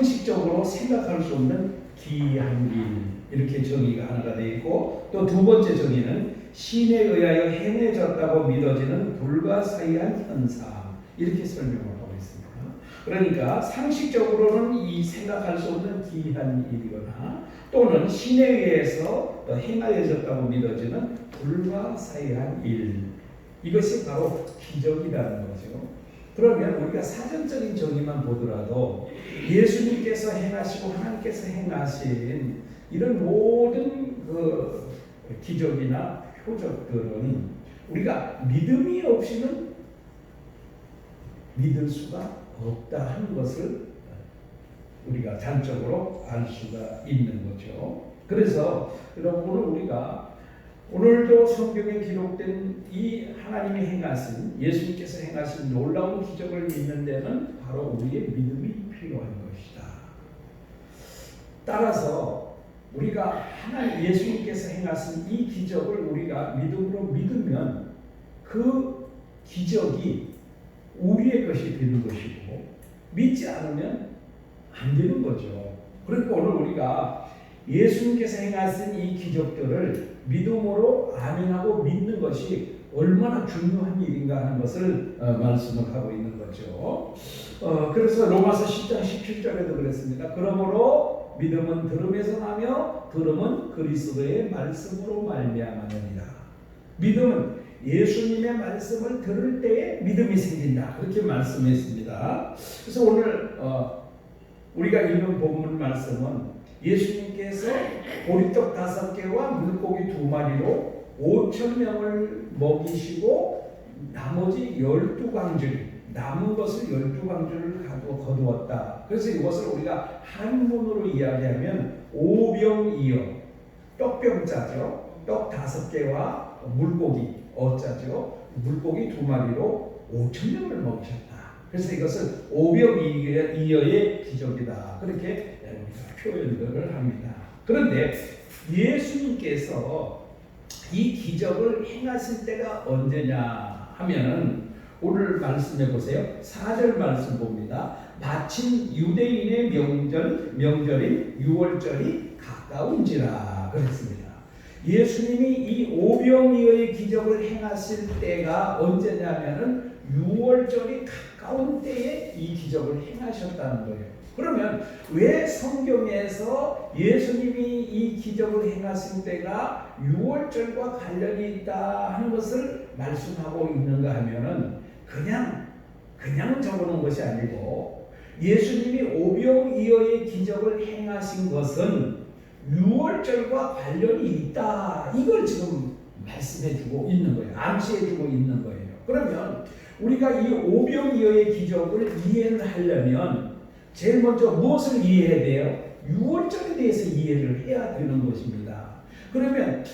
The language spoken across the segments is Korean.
상식적으로 생각할 수 없는 기이한 일, 이렇게 정의가 하나가 되어 있고, 또 두 번째 정의는 신에 의하여 행해졌다고 믿어지는 불가사의한 현상, 이렇게 설명을 하고 있습니다. 그러니까 상식적으로는 이 생각할 수 없는 기이한 일이거나 또는 신에 의해서 행하여졌다고 믿어지는 불가사의한 일, 이것이 바로 기적이라는 거죠. 그러면 우리가 사전적인 정의만 보더라도 예수님께서 행하시고 하나님께서 행하신 이런 모든 그 기적이나 표적들은 우리가 믿음이 없이는 믿을 수가 없다 하는 것을 우리가 단적으로 알 수가 있는 거죠. 그래서 여러분, 우리가 오늘도 성경에 기록된 이 하나님이 행하신, 예수님께서 행하신 놀라운 기적을 믿는 데는 바로 우리의 믿음이 필요한 것이다. 따라서 우리가 하나님 예수님께서 행하신 이 기적을 우리가 믿음으로 믿으면 그 기적이 우리의 것이 되는 것이고, 믿지 않으면 안 되는 거죠. 그러니까 오늘 우리가 예수님께서 행하신 이 기적들을 믿음으로 아멘하고 믿는 것이 얼마나 중요한 일인가 하는 것을 말씀을 하고 있는 거죠. 그래서 로마서 10장 17절에도 그랬습니다. 그러므로 믿음은 들음에서 나며 들음은 그리스도의 말씀으로 말미암느니라. 믿음은 예수님의 말씀을 들을 때에 믿음이 생긴다, 그렇게 말씀했습니다. 그래서 오늘 우리가 읽은 본문 말씀은 예수님께서 보리떡 5개와 물고기 2마리로 5,000명을 먹이시고 나머지 12광줄, 남은 것을 12광줄을 거두었다. 그래서 이것을 우리가 한문으로 이야기하면 오병이어, 떡병자죠. 떡 5개와 물고기 어자죠. 물고기 2마리로 5,000명을 먹이셨다. 그래서 이것을 오병이어의 기적이다, 그렇게 표현들을 합니다. 그런데 예수님께서 이 기적을 행하실 때가 언제냐 하면은 오늘 말씀해 보세요. 4절 말씀 봅니다. 마침 유대인의 명절인 유월절이 가까운지라 그랬습니다. 예수님이 이 오병이어의 기적을 행하실 때가 언제냐면은 유월절이 가까운 때에 이 기적을 행하셨다는 거예요. 그러면 왜 성경에서 예수님이 이 기적을 행하신 때가 유월절과 관련이 있다 하는 것을 말씀하고 있는가 하면은 그냥 적어놓은 것이 아니고, 예수님이 오병이어의 기적을 행하신 것은 유월절과 관련이 있다, 이걸 지금 말씀해주고 있는 거예요. 암시해주고 있는 거예요. 그러면 우리가 이 오병이어의 기적을 이해를 하려면 제일 먼저 무엇을 이해해야 돼요? 유월절에 대해서 이해를 해야 되는 것입니다. 그러면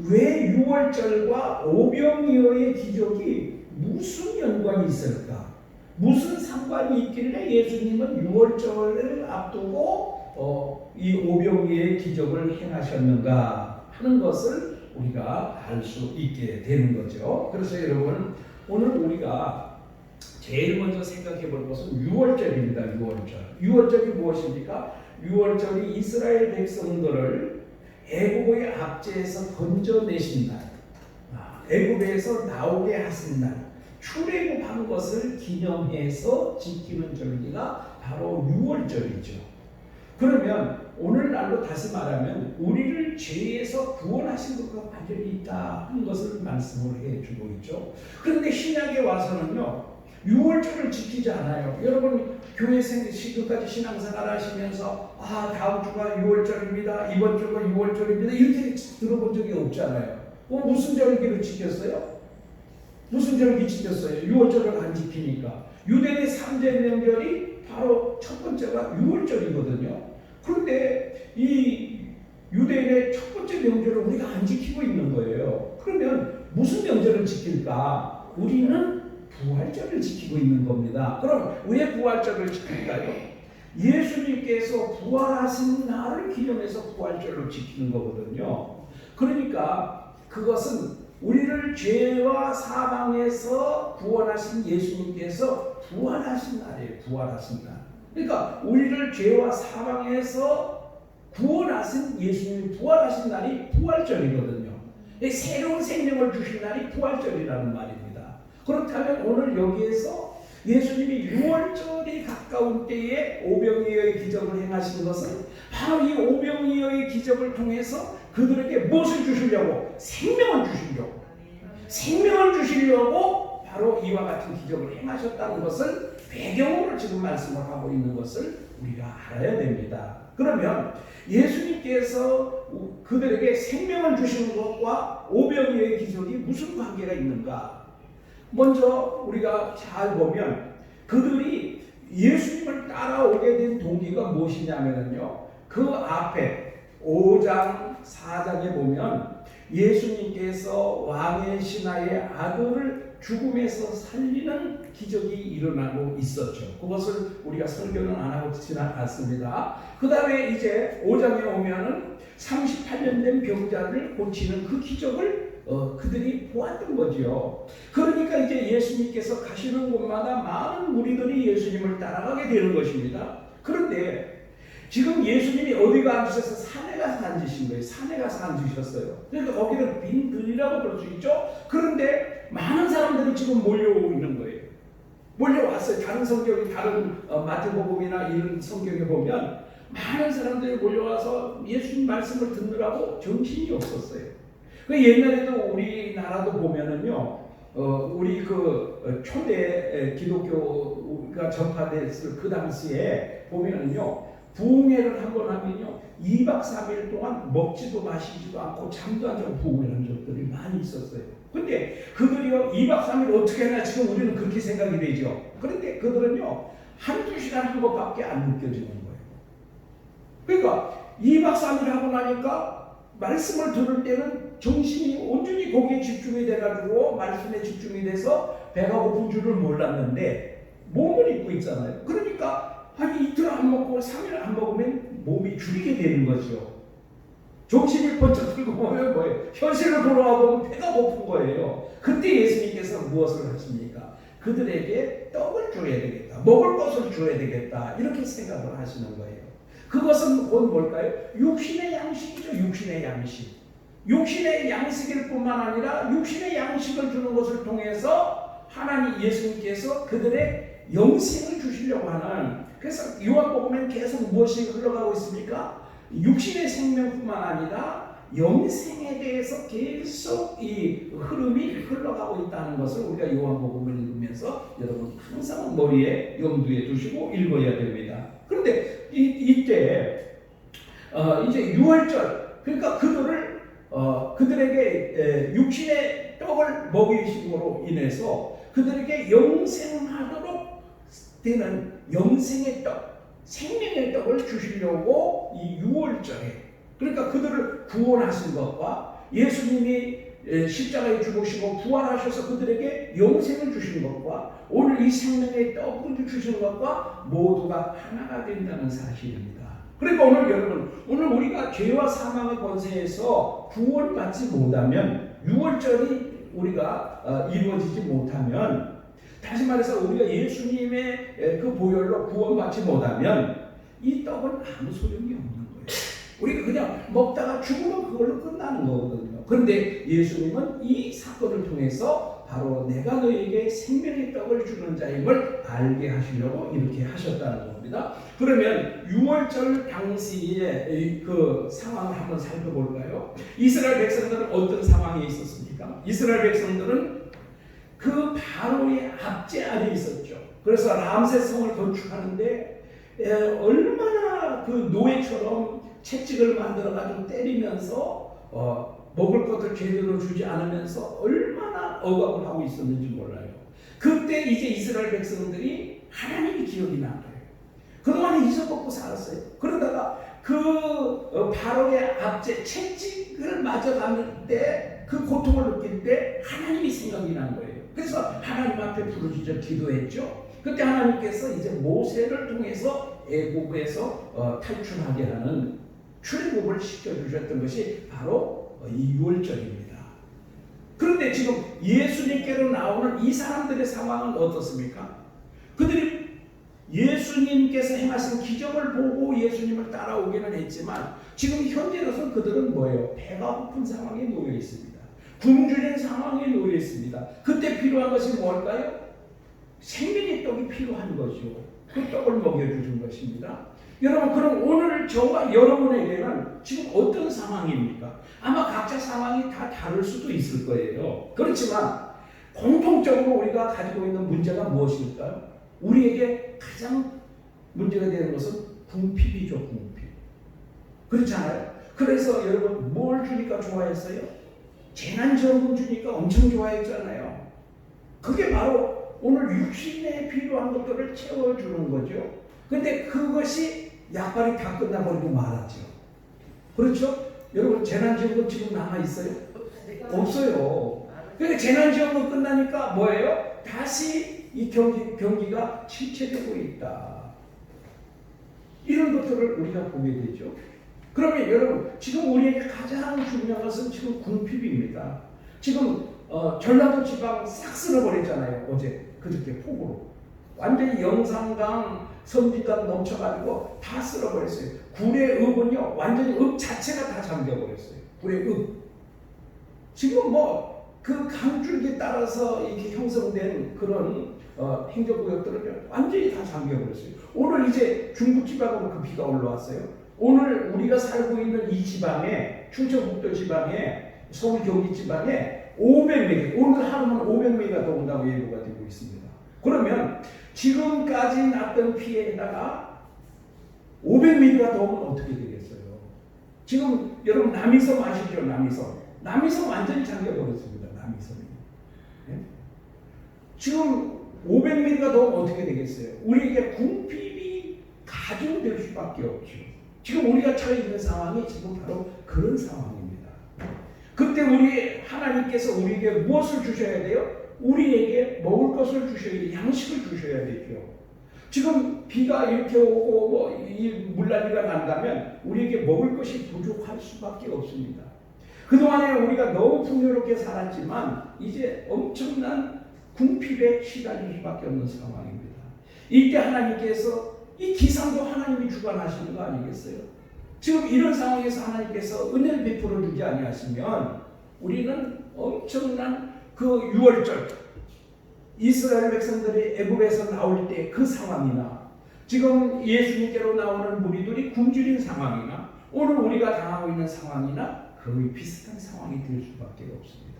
왜 유월절과 오병이어의 기적이 무슨 연관이 있을까? 무슨 상관이 있길래 예수님은 유월절을 앞두고 이 오병이어의 기적을 행하셨는가 하는 것을 우리가 알 수 있게 되는 거죠. 그래서 여러분, 오늘 우리가 제일 먼저 생각해 볼 것은 유월절입니다. 유월절이 무엇입니까? 유월절이 이스라엘 백성들을 애굽의 압제에서 건져내신 날, 애굽에서 나오게 하신 날, 출애굽한 것을 기념해서 지키는 절기가 바로 유월절이죠. 그러면 오늘날로 다시 말하면 우리를 죄에서 구원하신 것과 관련이 있다 하는 것을 말씀을 해주고 있죠. 그런데 신약에 와서는요, 유월절을 지키지 않아요. 여러분, 교회 지금까지 신앙생활 하시면서 다음 주가 유월절입니다, 이번 주가 유월절입니다, 이렇게 들어본 적이 없잖아요. 무슨 절기를 지켰어요? 무슨 절기 지켰어요? 유월절을 안 지키니까. 유대인의 3대 명절이 바로 첫 번째가 유월절이거든요. 그런데 이 유대인의 첫 번째 명절을 우리가 안 지키고 있는 거예요. 그러면 무슨 명절을 지킬까? 우리는 부활절을 지키고 있는 겁니다. 그럼 왜 부활절을 지킬까요? 예수님께서 부활하신 날을 기념해서 부활절을 지키는 거거든요. 그러니까 그것은 우리를 죄와 사망에서 구원하신 예수님께서 부활하신 날이에요. 부활하신 날. 그러니까 우리를 죄와 사망에서 구원하신 예수님이 부활하신 날이 부활절이거든요. 새로운 생명을 주신 날이 부활절이라는 말입니다. 그렇다면 오늘 여기에서 예수님이 6월절이 가까운 때에 오병이어의 기적을 행하신 것은 바로 이 오병이어의 기적을 통해서 그들에게 무엇을 주시려고? 생명을 주시려고 바로 이와 같은 기적을 행하셨다는 것을 배경으로 지금 말씀을 하고 있는 것을 우리가 알아야 됩니다. 그러면 예수님께서 그들에게 생명을 주시는 것과 오병이어의 기적이 무슨 관계가 있는가? 먼저 우리가 잘 보면 그들이 예수님을 따라오게 된 동기가 무엇이냐면요, 그 앞에 5장 4장에 보면 예수님께서 왕의 신하의 아들을 죽음에서 살리는 기적이 일어나고 있었죠. 그것을 우리가 설교는 안 하고 지나갔습니다. 그 다음에 이제 5장에 오면은 38년 된 병자를 고치는 그 기적을 그들이 보았던 거죠. 그러니까 이제 예수님께서 가시는 곳마다 많은 무리들이 예수님을 따라가게 되는 것입니다. 그런데 지금 예수님이 어디가 앉으셔서 산에 가서 앉으신 거예요. 산에 가서 앉으셨어요. 그러니까 거기는 빈 들이라고 볼 수 있죠. 그런데 많은 사람들이 지금 몰려오고 있는 거예요. 몰려왔어요. 다른 성경이, 다른 마태복음이나 이런 성경에 보면 많은 사람들이 몰려와서 예수님 말씀을 듣느라고 정신이 없었어요. 그 옛날에도 우리나라도 보면은요, 우리 그 초대 기독교가 전파됐을 그 당시에 보면은요, 부흥회를 한번 하면요 2박 3일 동안 먹지도 마시지도 않고 잠도 안 자고 부흥회를 한 적들이 많이 있었어요. 근데 그들이요 2박 3일 어떻게 하나 지금 우리는 그렇게 생각이 되죠. 그런데 그들은요 한두 시간 한 것밖에 안 느껴지는 거예요. 그러니까 2박 3일 하고 나니까 말씀을 들을 때는 정신이 온전히 거기에 집중이 돼가지고 말씀에 집중이 돼서 배가 고픈 줄을 몰랐는데 몸을 입고 있잖아요. 그러니까 한 이틀 안 먹고 3일 안 먹으면 몸이 줄이게 되는 거죠. 정신이 번쩍 들고 보면 뭐예요? 현실로 돌아와 보면 배가 고픈 거예요. 그때 예수님께서 무엇을 하십니까? 그들에게 떡을 줘야 되겠다. 먹을 것을 줘야 되겠다. 이렇게 생각을 하시는 거예요. 그것은 곧 뭘까요? 육신의 양식이죠. 육신의 양식. 육신의 양식일 뿐만 아니라 육신의 양식을 주는 것을 통해서 하나님 예수님께서 그들의 영생을 주시려고 하는, 그래서 요한복음엔 계속 무엇이 흘러가고 있습니까? 육신의 생명뿐만 아니라 영생에 대해서 계속 이 흐름이 흘러가고 있다는 것을 우리가 요한복음을 읽으면서 여러분 항상 머리에 염두에 두시고 읽어야 됩니다. 그런데 이때 이제 6월절, 그러니까 그들에게 육신의 떡을 먹이심으로 인해서 그들에게 영생하도록 되는 영생의 떡, 생명의 떡을 주시려고 이 6월절에, 그러니까 그들을 구원하신 것과 예수님이 십자가에 죽으시고 부활하셔서 그들에게 영생을 주신 것과 오늘 이 생명의 떡을 주신 것과 모두가 하나가 된다는 사실입니다. 그러니까 오늘 여러분, 오늘 우리가 죄와 사망의 권세에서 구원받지 못하면, 6월절이 우리가 이루어지지 못하면, 다시 말해서 우리가 예수님의 그 보혈로 구원받지 못하면 이 떡은 아무 소용이 없는 거예요. 우리가 그냥 먹다가 죽으면 그걸로 끝나는 거거든요. 그런데 예수님은 이 사건을 통해서 바로 내가 너에게 생명의 떡을 주는 자임을 알게 하시려고 이렇게 하셨다는 겁니다. 그러면 6월절 당시의 그 상황을 한번 살펴볼까요? 이스라엘 백성들은 어떤 상황에 있었습니까? 이스라엘 백성들은 그 바로의 압제 안에 있었죠. 그래서 람세성을 건축하는데 얼마나 그 노예처럼 채찍을 만들어가지고 때리면서 먹을 것을 제대로 주지 않으면서 얼마나 억압을 하고 있었는지 몰라요. 그때 이제 이스라엘 백성들이 하나님이 기억이 난 거예요. 그동안 잊어먹고 살았어요. 그러다가 그 바로의 압제 채찍을 맞아가는 때 그 고통을 느낄 때 하나님이 생각이 난 거예요. 그래서 하나님 앞에 부르짖어 기도했죠. 그때 하나님께서 이제 모세를 통해서 애국에서 탈출하게 하는 출애굽을 시켜주셨던 것이 바로 이 6월절입니다. 그런데 지금 예수님께로 나오는 이 사람들의 상황은 어떻습니까? 그들이 예수님께서 행하신 기적을 보고 예수님을 따라오기는 했지만 지금 현재로서 그들은 뭐예요? 배가 고픈 상황에 놓여 있습니다. 굶주린 상황에 놓여 있습니다. 그때 필요한 것이 뭘까요? 생명의 떡이 필요한 거죠. 그 떡을 먹여주신 것입니다. 여러분, 그럼 오늘 저와 여러분에게는 지금 어떤 상황입니까? 아마 각자 상황이 다 다를 수도 있을 거예요. 그렇지만 공통적으로 우리가 가지고 있는 문제가 무엇일까요? 우리에게 가장 문제가 되는 것은 궁핍이죠. 궁핍. 그렇잖아요. 그래서 여러분, 뭘 주니까 좋아했어요? 재난지원금 주니까 엄청 좋아했잖아요. 그게 바로 오늘 육신에 필요한 것들을 채워주는 거죠. 근데 그것이 약발이 다 끝나버리고 말았죠. 그렇죠? 여러분, 재난지원금 지금 남아있어요? 없어요. 그러니까 재난지원금 끝나니까 뭐예요? 다시 이 경기가 침체되고 있다. 이런 것들을 우리가 보게 되죠. 그러면 여러분, 지금 우리에게 가장 중요한 것은 지금 궁핍입니다. 지금 전라도 지방 싹 쓸어버렸잖아요. 어제 그저께 폭우로 완전히 영산강, 선지강 넘쳐가지고 다 쓸어버렸어요. 구례읍은요 완전히 읍 자체가 다 잠겨버렸어요. 구례읍. 지금 뭐 그 강줄기에 따라서 이렇게 형성된 그런 행정구역들은 완전히 다 잠겨버렸어요. 오늘 이제 중부지방으로 그 비가 올라왔어요. 오늘 우리가 살고 있는 이 지방에, 충청북도 지방에, 서울 경기 지방에 500mm, 오늘 하루만 500mm가 더 온다고 예보가 되고 있습니다. 그러면 지금까지 났던 피해에다가 500mm가 더 오면 어떻게 되겠어요? 지금 여러분 남이섬 아시죠? 남이섬 완전히 잠겨버렸습니다. 남이섬이. 네? 지금 500mm가 더 오면 어떻게 되겠어요? 우리에게 궁핍이 가중될 수밖에 없죠. 지금 우리가 처해 있는 상황이 지금 바로 그런 상황입니다. 그때 우리 하나님께서 우리에게 무엇을 주셔야 돼요? 우리에게 먹을 것을 주셔야 돼요. 양식을 주셔야 되죠. 지금 비가 이렇게 오고 이 물난리가 난다면 우리에게 먹을 것이 부족할 수밖에 없습니다. 그동안에 우리가 너무 풍요롭게 살았지만 이제 엄청난 궁핍에 시달릴 수밖에 없는 상황입니다. 이때 하나님께서 이 기상도 하나님이 주관하시는 거 아니겠어요? 지금 이런 상황에서 하나님께서 은혜를 베풀어 주지 아니하시면 우리는 엄청난 그 6월절 이스라엘 백성들이 애굽에서 나올 때 그 상황이나 지금 예수님께로 나오는 무리들이 굶주린 상황이나 오늘 우리가 당하고 있는 상황이나 거의 비슷한 상황이 될 수밖에 없습니다.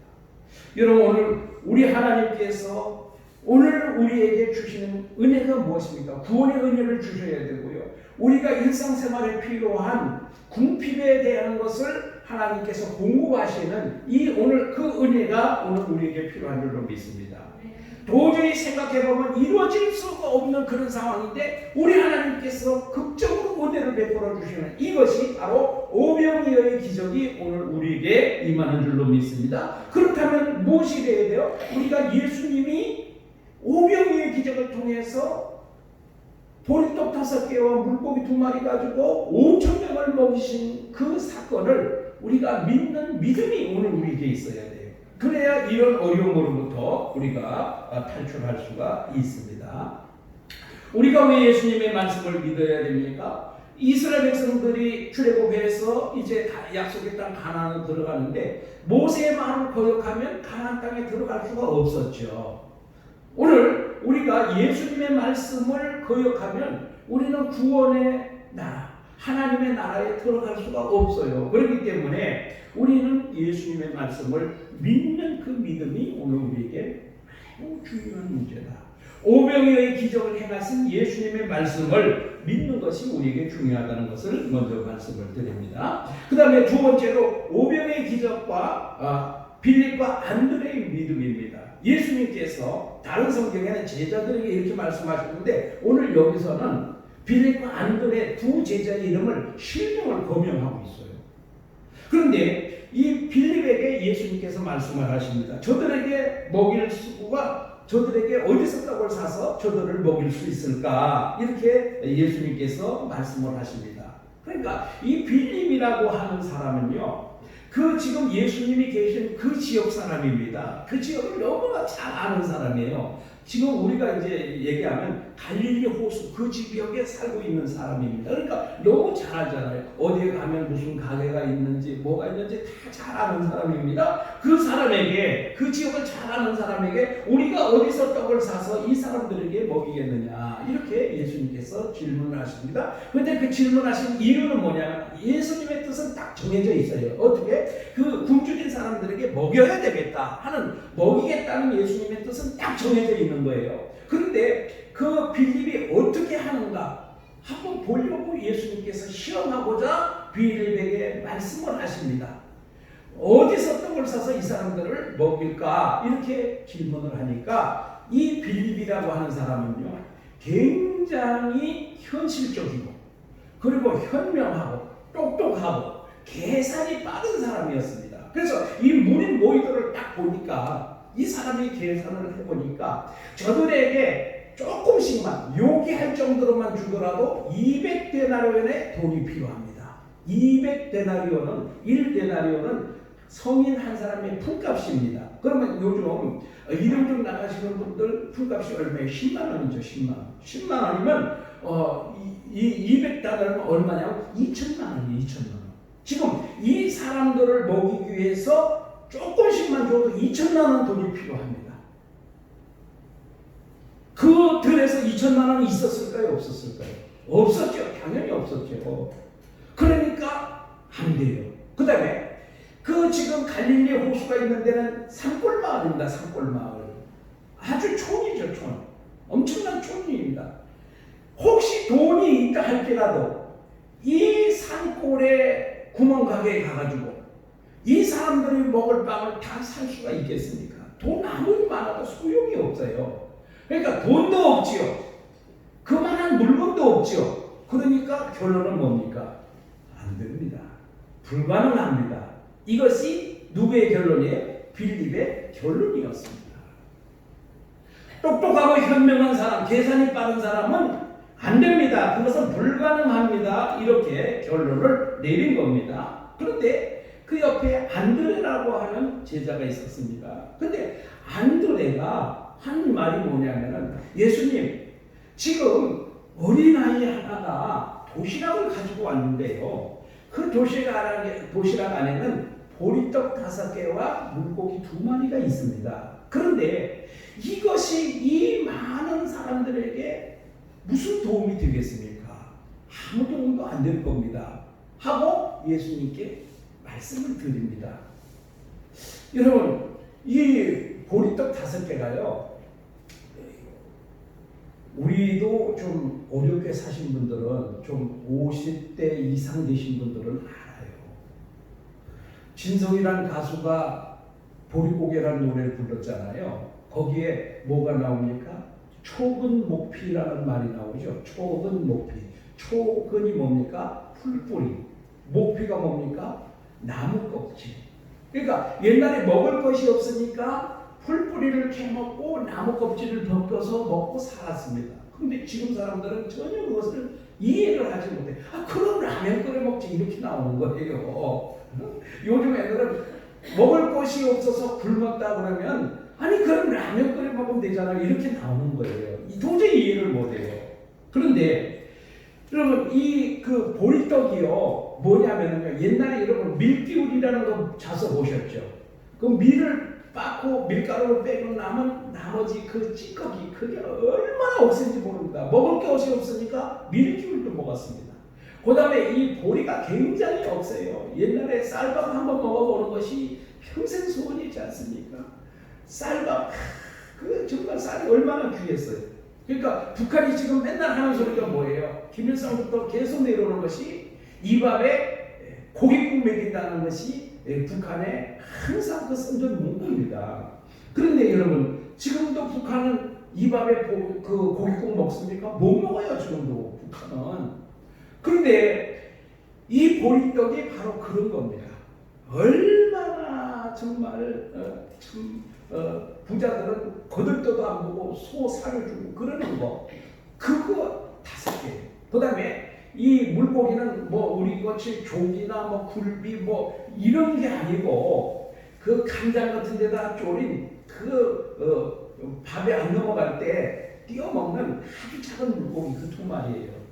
여러분, 오늘 우리 하나님께서 오늘 우리에게 주시는 은혜가 무엇입니까? 구원의 은혜를 주셔야 되고요. 우리가 일상생활에 필요한 궁핍에 대한 것을 하나님께서 공급하시는 이 오늘 그 은혜가 오늘 우리에게 필요한 줄로 믿습니다. 도저히 생각해보면 이루어질 수가 없는 그런 상황인데 우리 하나님께서 극적으로 은혜를 베풀어 주시는 이것이 바로 오병이어의 기적이 오늘 우리에게 임하는 줄로 믿습니다. 그렇다면 무엇이 되어야 돼요? 우리가 예수님이 오병이어의 기적을 통해서 보리떡 5개와 물고기 2마리 가지고 5,000명을 먹이신 그 사건을 우리가 믿는 믿음이 오늘 우리에게 있어야 돼요. 그래야 이런 어려움으로부터 우리가 탈출할 수가 있습니다. 우리가 왜 예수님의 말씀을 믿어야 됩니까? 이스라엘 백성들이 출애굽해서 이제 약속의 땅 가나안으로 들어가는데 모세의 말을 거역하면 가나안 땅에 들어갈 수가 없었죠. 오늘 우리가 예수님의 말씀을 거역하면 우리는 구원의 나라, 하나님의 나라에 들어갈 수가 없어요. 그렇기 때문에 우리는 예수님의 말씀을 믿는 그 믿음이 오늘 우리에게 매우 중요한 문제다. 오병이어의 기적을 행하신 예수님의 말씀을 믿는 것이 우리에게 중요하다는 것을 먼저 말씀을 드립니다. 그 다음에 두 번째로 오병이어의 기적과 빌립과 안드레의 믿음입니다. 예수님께서 다른 성경에는 제자들에게 이렇게 말씀하셨는데 오늘 여기서는 빌립과 안드레 두 제자의 이름을 실명을 거명하고 있어요. 그런데 이 빌립에게 예수님께서 말씀을 하십니다. 저들에게 먹일 수가 저들에게 어디서 떡을 사서 저들을 먹일 수 있을까? 이렇게 예수님께서 말씀을 하십니다. 그러니까 이 빌립이라고 하는 사람은요, 그 지금 예수님이 계신 그 지역 사람입니다. 그 지역을 너무나 잘 아는 사람이에요. 지금 우리가 이제 얘기하면 갈릴리 호수 그 지역에 살고 있는 사람입니다. 그러니까 너무 잘 알잖아요. 어디에 가면 무슨 가게가 있는지 뭐가 있는지 다 잘 아는 사람입니다. 그 사람에게, 그 지역을 잘 아는 사람에게 우리가 어디서 떡을 사서 이 사람들에게 먹이겠느냐, 이렇게 예수님께서 질문을 하십니다. 그런데 그 질문하신 이유는 뭐냐면 예수님의 뜻은 딱 정해져 있어요. 어떻게? 그 굶주린 사람들에게 먹여야 되겠다 하는, 먹이겠다는 예수님의 뜻은 딱 정해져 있는 거예요. 그런데 그 빌립이 어떻게 하는가 한번 보려고 예수님께서 시험하고자 빌립에게 말씀을 하십니다. 어디서 떡을 사서 이 사람들을 먹일까, 이렇게 질문을 하니까 이 빌립이라고 하는 사람은요, 굉장히 현실적이고 그리고 현명하고 똑똑하고 계산이 빠른 사람이었습니다. 그래서 이 무리 모이들을 딱 보니까, 이 사람이 계산을 해보니까 저들에게 조금씩만 요기할 정도로만 주더라도 200데나리온의 돈이 필요합니다. 200데나리온은 1데나리온은 성인 한 사람의 품값입니다. 그러면 요즘 이름 좀 나가시는 분들 품값이 얼마예요? 10만 원이죠. 10만 원. 10만 원이면 이 200데나리온은 얼마냐고? 2천만 원이에요. 2천만 원. 지금 이 사람들을 먹이기 위해서 조금씩만 줘도 2천만 원 돈이 필요합니다. 그 들에서 2천만 원이 있었을까요? 없었을까요? 없었죠. 당연히 없었죠. 그러니까 안 돼요. 그 다음에 그 지금 갈릴리 호수가 있는 데는 산골 마을입니다. 산골 마을. 아주 촌이죠. 촌. 엄청난 촌입니다. 혹시 돈이 있다 할지라도 이 산골에 구멍가게에 가가지고 이 사람들이 먹을 빵을 다 살 수가 있겠습니까? 돈 아무리 많아도 소용이 없어요. 그러니까 돈도 없지요. 그만한 물건도 없지요. 그러니까 결론은 뭡니까? 안 됩니다. 불가능합니다. 이것이 누구의 결론이에요? 빌립의 결론이었습니다. 똑똑하고 현명한 사람, 계산이 빠른 사람은 안 됩니다. 그것은 불가능합니다. 이렇게 결론을 내린 겁니다. 그런데 그 옆에 안드레라고 하는 제자가 있었습니다. 근데 안드레가 한 말이 뭐냐면은, 예수님, 지금 어린아이 하나가 도시락을 가지고 왔는데요, 그 도시락 안에는 보리떡 5개와 물고기 2마리가 있습니다. 그런데 이것이 이 많은 사람들에게 무슨 도움이 되겠습니까? 아무 도움도 안 될 겁니다. 하고 예수님께 말씀을 드립니다. 여러분, 이 보리떡 5개가요, 우리도 좀 어렵게 사신 분들은, 좀 50대 이상 되신 분들은 알아요. 진성이란 가수가 보릿고개라는 노래를 불렀잖아요. 거기에 뭐가 나옵니까? 촉은 목피라는 말이 나오죠. 촉은 목피. 촉은이 뭡니까? 풀뿌리. 목피가 뭡니까? 나무 껍질. 그러니까 옛날에 먹을 것이 없으니까 풀뿌리를 캐먹고 나무 껍질을 벗겨서 먹고 살았습니다. 근데 지금 사람들은 전혀 그것을 이해를 하지 못해. 그럼 라면 끓여 먹지, 이렇게 나오는 거예요. 요즘 애들은 먹을 것이 없어서 굶었다 그러면, 아니 그럼 라면 끓여 먹으면 되잖아요, 이렇게 나오는 거예요. 도저히 이해를 못해요. 그런데 여러분, 이 그 보리떡이요, 뭐냐면요, 옛날에 여러분 밀기울이라는 거 자서 보셨죠? 그 밀을 빻고 밀가루를 빼고 남은 나머지 그 찌꺼기, 그게 얼마나 억센지 모릅니다. 먹을 것이 없으니까 밀기울도 먹었습니다. 그 다음에 이 보리가 굉장히 억세요. 옛날에 쌀밥 한번 먹어보는 것이 평생 소원이지 않습니까? 쌀밥, 그 정말 쌀이 얼마나 귀했어요. 그러니까 북한이 지금 맨날 하는 소리가 뭐예요? 김일성부터 계속 내려오는 것이, 이 밥에 고깃국 먹인다는 것이 북한의 항상 그 선전 문구입니다. 그런데 여러분, 지금도 북한은 이 밥에 그 고깃국 먹습니까? 못 먹어요, 지금도 북한은. 그런데 이 보리떡이 바로 그런 겁니다. 얼마나 정말 부자들은 거들떠도 안 보고 소 사료 주고 그러는 거, 그거 5개. 그 다음에 이 물고기는 뭐 우리 같이 조기나 뭐 굴비 뭐 이런 게 아니고 그 간장 같은 데다 졸인 밥에 안 넘어갈 때 띄어 먹는 아주 작은 물고기 그 두 마리예요.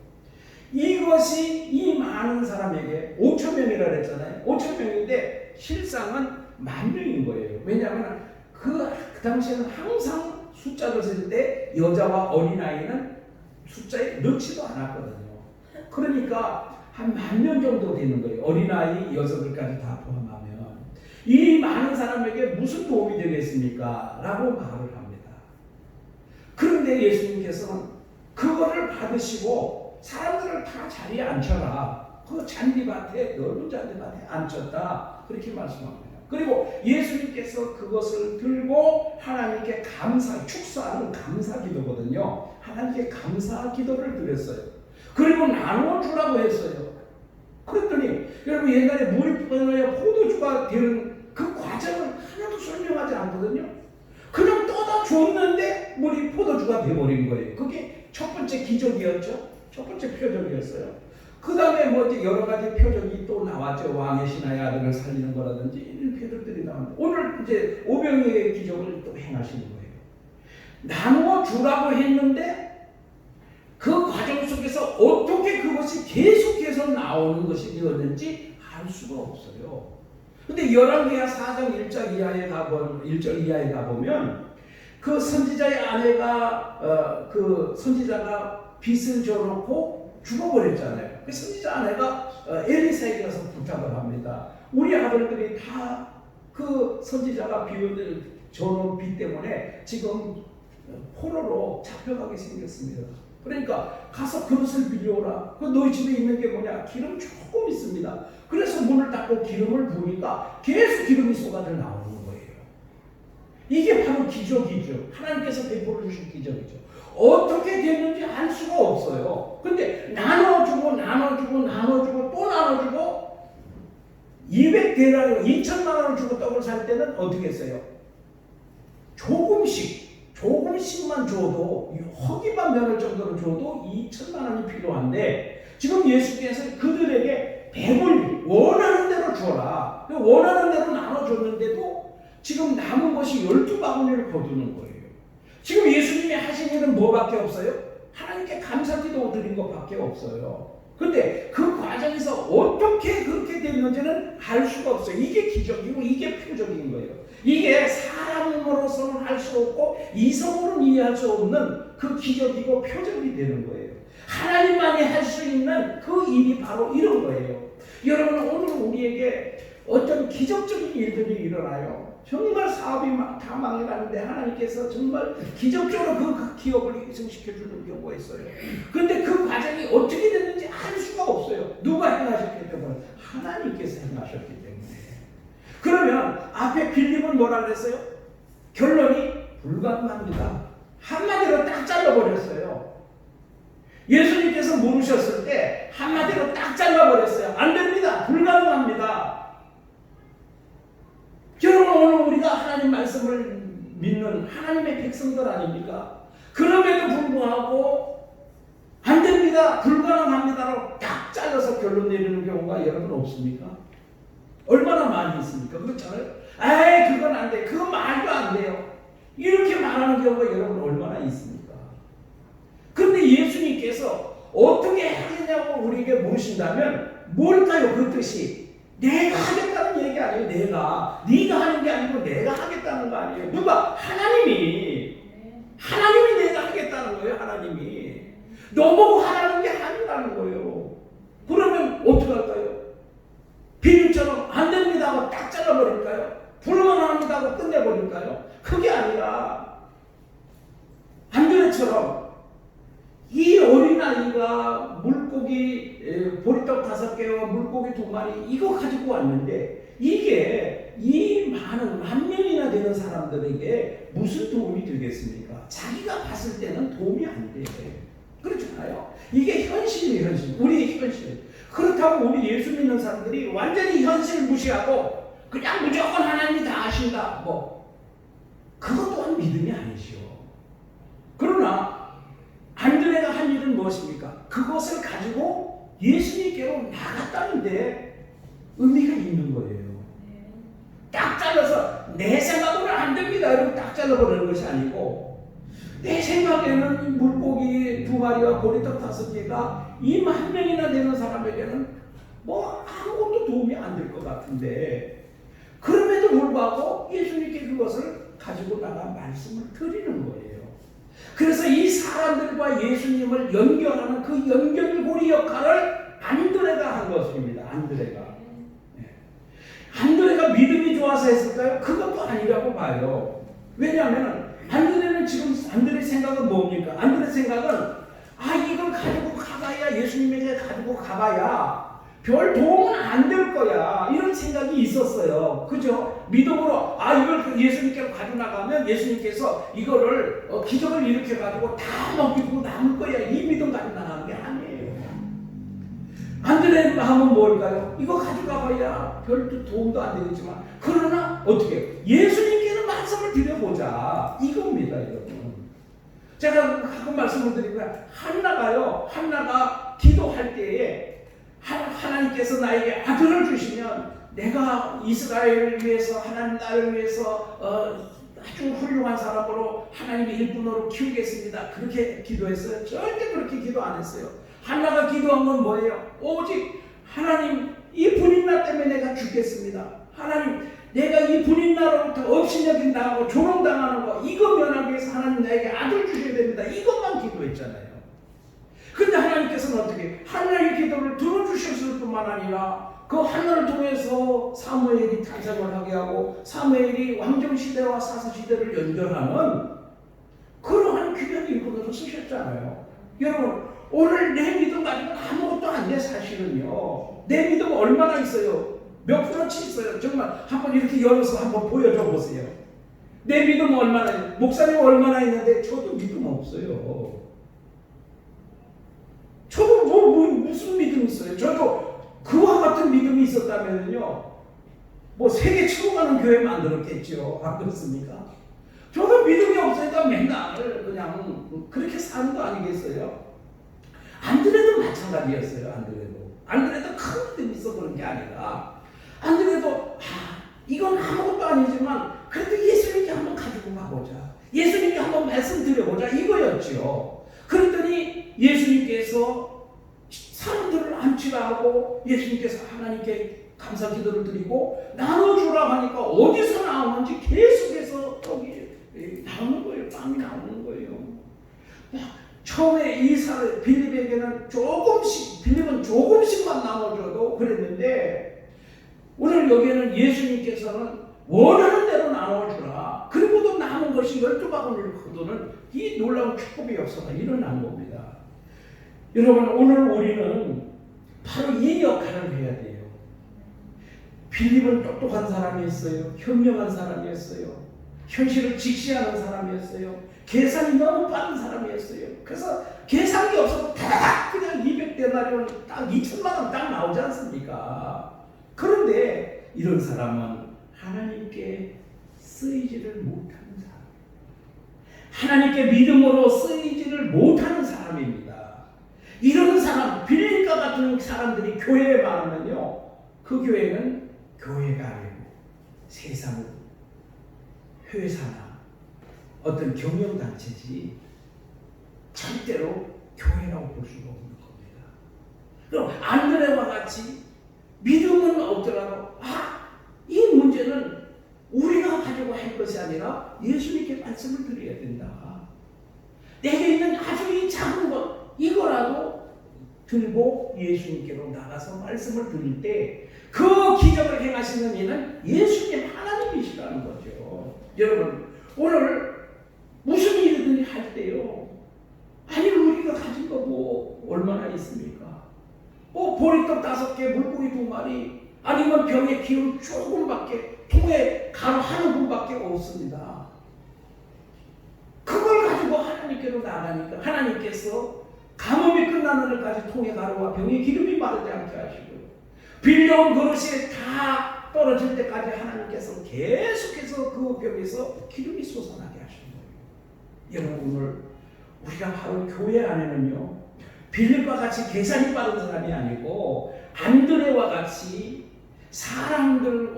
이것이 이 많은 사람에게 5천 명이라 그랬잖아요. 5천 명인데 실상은 10,000명인 거예요. 왜냐하면 그 당시에는 항상 숫자를 쓸 때 여자와 어린아이는 숫자에 넣지도 않았거든요. 그러니까 한 10,000명 정도 되는 거예요. 어린아이 여자들까지 다 포함하면. 이 많은 사람에게 무슨 도움이 되겠습니까? 라고 말을 합니다. 그런데 예수님께서는 그거를 받으시고 사람들을 다 자리에 앉혀라. 그 잔디밭에, 넓은 잔디밭에 앉혔다. 그렇게 말씀합니다. 그리고 예수님께서 그것을 들고 하나님께 축사하는 감사 기도거든요. 하나님께 감사 기도를 드렸어요. 그리고 나누어 주라고 했어요. 그랬더니 여러분 옛날에 물이 뿌려야 포도주가 되는 그 과정을 하나도 설명하지 않거든요. 그냥 떠다 줬는데 물이 포도주가 되어버린 거예요. 그게 첫 번째 기적이었죠. 첫 번째 표적이었어요. 그 다음에 뭐 여러 가지 표적이 또 나왔죠. 왕의 신하의 아들을 살리는 거라든지 이런 표적들이 나왔는데 오늘 이제 오병이의 기적을 또 행하시는 거예요. 나누어 주라고 했는데 그 과정 속에서 어떻게 그것이 계속해서 나오는 것이 되었는지 알 수가 없어요. 근데 열왕기하 4장 1절 이하에 가보면 그 선지자의 아내가 그 선지자가 빚을 져놓고 죽어버렸잖아요. 그 선지자 아내가 엘리사에게 가서 부탁을 합니다. 우리 아들들이 다 그 선지자가 져놓은 빚 때문에 지금 포로로 잡혀가게 생겼습니다. 그러니까 가서 그릇을 빌려오라. 그 너희 집에 있는 게 뭐냐? 기름 조금 있습니다. 그래서 문을 닫고 기름을 부으니까 계속 기름이 쏟아져 나오는 거예요. 이게 바로 기적이죠. 하나님께서 베풀어 주신 기적이죠. 어떻게 됐는지 알 수가 없어요. 근데 나눠주고 또 나눠주고 200데나리온 2천만 원을 주고 떡을 살 때는 어떻게 했어요? 조금씩만 줘도 허기만 면할 정도로 줘도 2천만 원이 필요한데 지금 예수께서 그들에게 100을 원하는 대로 주어라. 원하는 대로 나눠줬는데도 지금 남은 것이 12바구니를 거두는 거예요. 지금 예수님이 하신 일은 뭐밖에 없어요? 하나님께 감사기도 드린 것밖에 없어요. 근데 그 과정에서 어떻게 그렇게 됐는지는 알 수가 없어요. 이게 기적이고 이게 표적인 거예요. 이게 사람으로서는 할 수 없고 이성으로는 이해할 수 없는 그 기적이고 표적이 되는 거예요. 하나님만이 할 수 있는 그 일이 바로 이런 거예요. 여러분 오늘 우리에게 어떤 기적적인 일들이 일어나요. 정말 사업이 다 망해가는데 하나님께서 정말 기적적으로 그 기업을 희생시켜주는 경우가 있어요. 그런데 그 과정이 어떻게 됐는지 알 수가 없어요. 누가 행하셨기 때문에? 하나님께서 행하셨기 때문에. 그러면 앞에 빌립은 뭐라 그랬어요? 결론이 불가능합니다. 한마디로 딱 잘라버렸어요. 예수님께서 물으셨을 때 한마디로 딱 잘라버렸어요. 안 됩니다. 불가능합니다. 여러분 오늘 우리가 하나님 말씀을 믿는 하나님의 백성들 아닙니까? 그럼에도 불구하고 안 됩니다. 불가능합니다라고 딱 잘라서 결론 내리는 경우가 여러분 없습니까? 얼마나 많이 있습니까? 그렇잖아요. 에이 그건 안 돼. 그거 말도 안 돼요. 이렇게 말하는 경우가 여러분 얼마나 있습니까? 그런데 예수님께서 어떻게 하겠냐고 우리에게 물으신다면 뭘까요? 그 뜻이 내가 하겠다는 얘기 아니에요. 네가 하는 게 아니고 내가 하겠다는 거 아니에요. 누가? 하나님이 내가 하겠다는 거예요. 하나님이 너보고 하라는 게 아니라는 거예요. 그러면 어떻게 할까요? 비빔처럼 안 됩니다 하고 딱 잘라버릴까요? 불가능합니다 하고 끝내버릴까요? 그게 아니라 안드레처럼 이 어린아이가 물고기 보리떡 5개와 물고기 2마리 이거 가지고 왔는데 이게 이 많은 10,000명이나 되는 사람들에게 무슨 도움이 되겠습니까? 자기가 봤을 때는 도움이 안 돼. 그렇잖아요. 이게 현실이에요. 현실. 우리의 현실. 그렇다고 우리 예수 믿는 사람들이 완전히 현실을 무시하고 그냥 무조건 하나님이 다 아신다. 그것 또한 믿음이 아니죠. 그러나 안드레가 한 일은 무엇입니까? 그것을 가지고 예수님께로 나갔다는데 의미가 있는 거예요. 딱 잘라서 내 생각으로는 안 됩니다. 이러고 딱 잘라버리는 것이 아니고 내 생각에는 물고기 2마리와 보리떡 5개가 이 10,000명이나 되는 사람에게는 뭐 아무것도 도움이 안 될 것 같은데 그럼에도 불구하고 예수님께 그것을 가지고 나가 말씀을 드리는 거예요. 그래서 이 사람들과 예수님을 연결하는 그 연결고리 역할을 안드레가 한 것입니다. 안드레가 믿음이 좋아서 했을까요? 그것도 아니라고 봐요. 왜냐하면 안드레는 지금 안드레 생각은 뭡니까? 안드레 생각은 이걸 가지고 가봐야 예수님에게 가지고 가봐야 별 도움은 안 될 거야 이런 생각이 있었어요. 그죠? 믿음으로 이걸 예수님께 가지고 나가면 예수님께서 이거를 기적을 일으켜 가지고 다 먹이고 남을 거야 이 믿음 가지고 나가는 게 아니에요. 안드레의 마음은 뭘까요? 이거 가져가봐야 별도 도움도 안 되겠지만 그러나 어떻게 예수님께는 말씀을 드려보자 이겁니다. 여러분 제가 가끔 말씀을 드리면 한나가 기도할 때에 하나님께서 나에게 아들을 주시면 내가 이스라엘을 위해서 하나님 나를 위해서 아주 훌륭한 사람으로 하나님의 일꾼으로 키우겠습니다. 그렇게 기도했어요? 절대 그렇게 기도 안 했어요. 한나가 기도한 건 뭐예요? 오직 하나님 이 분인나 때문에 내가 죽겠습니다. 하나님 내가 이 분인나로부터 업신여긴 당하고 조롱당하는 거 이거 면하기 위해서 하나님 나에게 아들 주셔야 됩니다. 이것만 기도했잖아요. 근데 하나님께서는 어떻게 한나의 기도를 들어주셨을 뿐만 아니라 그 한나를 통해서 사무엘이 탄생을 하게 하고 사무엘이 왕정시대와 사사시대를 연결하는 그러한 귀한 일꾼으로 쓰셨잖아요. 여러분 오늘 내 믿음 가지고는 아무것도 안 돼. 사실은요 내 믿음 얼마나 있어요? 몇 프로치 있어요? 정말 한번 이렇게 열어서 한번 보여줘 보세요. 내 믿음 얼마나 있어요? 목사님 얼마나 있는데 저도 믿음 없어요. 저도 무슨 믿음이 있어요? 저도 그와 같은 믿음이 있었다면요 뭐 세계 치고 가는 교회 만들었겠죠. 안 그렇습니까? 저도 믿음이 없으니까 맨날 그냥 그렇게 사는 거 아니겠어요? 안드레도 마찬가지였어요. 안드레도 큰 믿음이 있어 그런 게 아니라 안드레도 이건 아무것도 아니지만 그래도 예수님께 한번 가지고 가보자. 예수님께 한번 말씀드려보자 이거였죠. 그랬더니 예수님께서 사람들을 안치라 하고 예수님께서 하나님께 감사 기도를 드리고 나눠주라 하니까 어디서 나오는지 계속해서 거기 나오는 거예요. 빵이 나오는 거예요. 처음에 이 사람 빌립에게는 빌립은 조금씩만 나눠줘도 그랬는데 오늘 여기에는 예수님께서는 원하는 대로 나눠주라. 그리고도 남은 것이 12바구니를 거두는 이 놀라운 축복의 역사가 일어난 겁니다. 여러분 오늘 우리는 바로 이 역할을 해야 돼요. 빌립은 똑똑한 사람이었어요. 현명한 사람이었어요. 현실을 직시하는 사람이었어요. 계산이 너무 빠른 사람이었어요. 그래서 계산이 없어도 다다닥 그냥 200데나리온 딱 2천만 원 딱 나오지 않습니까? 그런데 이런 사람은 하나님께 쓰이지를 못하는 사람, 하나님께 믿음으로 쓰이지를 못하는 사람입니다. 이런 사람, 빌립과 같은 사람들이 교회에 많으면요 그 교회는 교회가 아니고 세상 회사나 어떤 경영단체지 절대로 교회라고 볼 수가 없는 겁니다. 그럼 안드레와 같이 믿음은 없더라도 이 문제는 우리가 가지고 할 것이 아니라 예수님께 말씀을 드려야 된다. 내게 있는 아주 이 작은 것 이거라도 들고 예수님께로 나가서 말씀을 드릴 때 그 기적을 행하시는 이는 예수님 하나님이시라는 거죠. 여러분 오늘 무슨 일이든 할 때요 우리가 가진 거 뭐 얼마나 있습니까? 보리떡 5개 물고기 2마리 아니면 병에 기름 조금밖에 통에 가루 한 움큼밖에 없습니다. 그걸 가지고 하나님께로 나가니까 하나님께서 가뭄이 끝나는 날까지 통에 가루와 병에 기름이 마르지 않게 하시고 빌려온 그릇이 다 떨어질 때까지 하나님께서 계속해서 그 병에서 기름이 솟아나게 하시는 거예요. 여러분 오늘 우리가 바로 교회 안에는요 빌립과 같이 계산이 빠른 사람이 아니고 안드레와 같이 사람을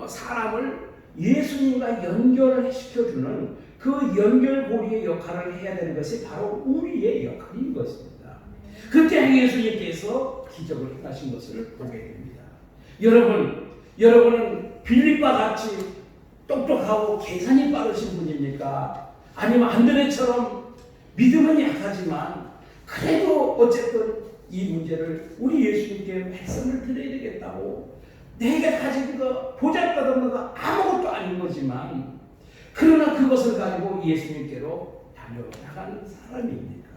예수님과 연결을 시켜주는 그 연결고리의 역할을 해야 되는 것이 바로 우리의 역할인 것입니다. 그때 예수님께서 기적을 행하신 것을 보게 됩니다. 여러분은 빌립과 같이 똑똑하고 계산이 빠르신 분입니까? 아니면 안드레처럼 믿음은 약하지만 그래도 어쨌든 이 문제를 우리 예수님께 말씀을 드려야 되겠다고, 내가 가진 거 보잘것없는 거 아무것도 아닌 거지만 그러나 그것을 가지고 예수님께로 달려나가는 사람입니까?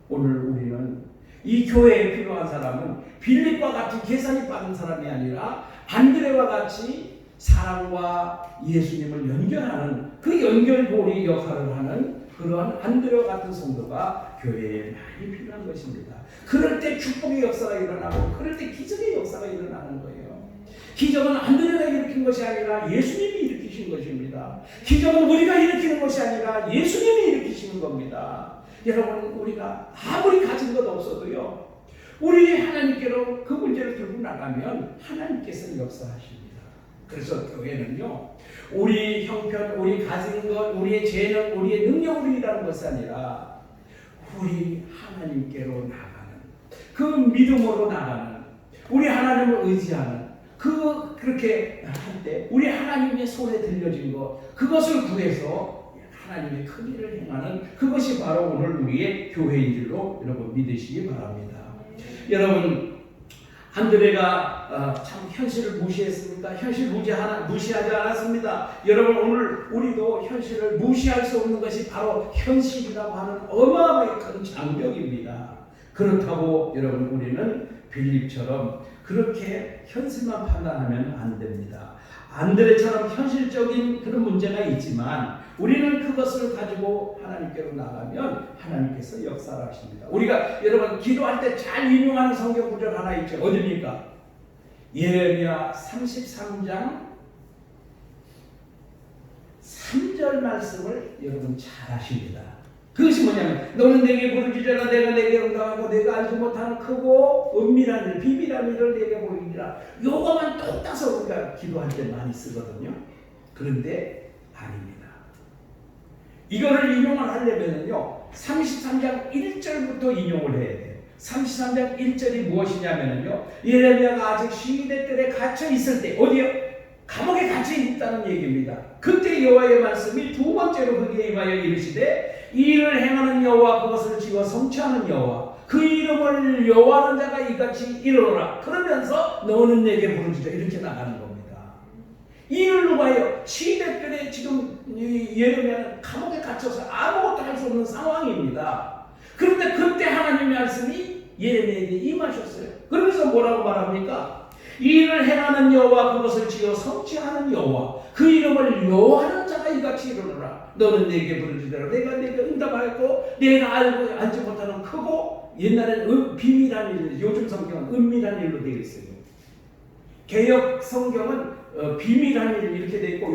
오늘 우리는 이 교회에 필요한 사람은 빌립과 같이 계산이 빠른 사람이 아니라 안드레와 같이 사랑과 예수님을 연결하는 그 연결고리 역할을 하는 그러한 안드레와 같은 성도가 교회에 많이 필요한 것입니다. 그럴 때 축복의 역사가 일어나고 그럴 때 기적의 역사가 일어나는 거예요. 기적은 안드레가 일으킨 것이 아니라 예수님이 일으키신 것입니다. 기적은 우리가 일으키는 것이 아니라 예수님이 일으키시는 겁니다. 여러분, 우리가 아무리 가진 것 없어도요, 우리 하나님께로 그 문제를 들고 나가면 하나님께서 역사하십니다. 그래서 교회는요, 우리 형편, 우리 가진 것, 우리의 재능, 우리의 능력으로 일하는 것이 아니라 우리 하나님께로 나가는, 그 믿음으로 나가는, 우리 하나님을 의지하는, 그렇게 할 때 우리 하나님의 손에 들려진 것, 그것을 구해서 하나님의 큰 일을 행하는 그것이 바로 오늘 우리의 교회인 줄로 여러분 믿으시기 바랍니다. 여러분, 안드레가 참 현실을 무시했습니까? 현실 무시하지 않았습니다. 여러분, 오늘 우리도 현실을 무시할 수 없는 것이 바로 현실이라고 하는 어마어마하게 큰 장벽입니다. 그렇다고 여러분, 우리는 빌립처럼 그렇게 현실만 판단하면 안 됩니다. 안드레처럼 현실적인 그런 문제가 있지만 우리는 그것을 가지고 하나님께로 나가면 하나님께서 역사를 하십니다. 우리가 여러분 기도할 때 잘 인용하는 성경 구절 하나 있죠. 어디입니까? 예레미야 33장 3절 말씀을 여러분 잘 아십니다. 그것이 뭐냐면, 너는 내게 부르짖으라 내가 내게 응답하고 내가 알지 못하는 크고 은밀한 일, 비밀한 일을 내게 보이리라. 요거만 또 따서 우리가 기도할 때 많이 쓰거든요. 그런데 아닙니다. 이거를 인용을 하려면요 33장 1절부터 인용을 해야 돼요. 33장 1절이 무엇이냐면요, 예레미야가 아직 시대들에 갇혀 있을 때, 어디요? 감옥에 갇혀 있다는 얘기입니다. 그때 여호와의 말씀이 두 번째로 그에게 임하여 이르시되, 이 일을 행하는 여호와, 그것을 지어 성취하는 여호와, 그 이름을 여호와하는 자가 이같이 이르노라. 그러면서 너는 내게 부르짖으라, 이렇게 나가는 겁니다. 이 일을 누가 해요? 시대들에 지금 예레미야는 감옥에 갇혀서 아무것도 할 수 없는 상황입니다. 그런데 그때 하나님의 말씀이 예레미야에게 임하셨어요. 그러면서 뭐라고 말합니까? 이 일을 행하는 여호와, 그것을 지어 성취하는 여호와, 그 이름을 여호와하는 자가 이같이 이르노라. 너는 내게 부르짖으라 내가 내게 응답하였고 내가 알지 못하는 크고, 옛날에는 비밀한 일, 요즘 성경은 은밀한 일로 되어 있어요. 개역 성경은 비밀한 일 이렇게 되어 있고,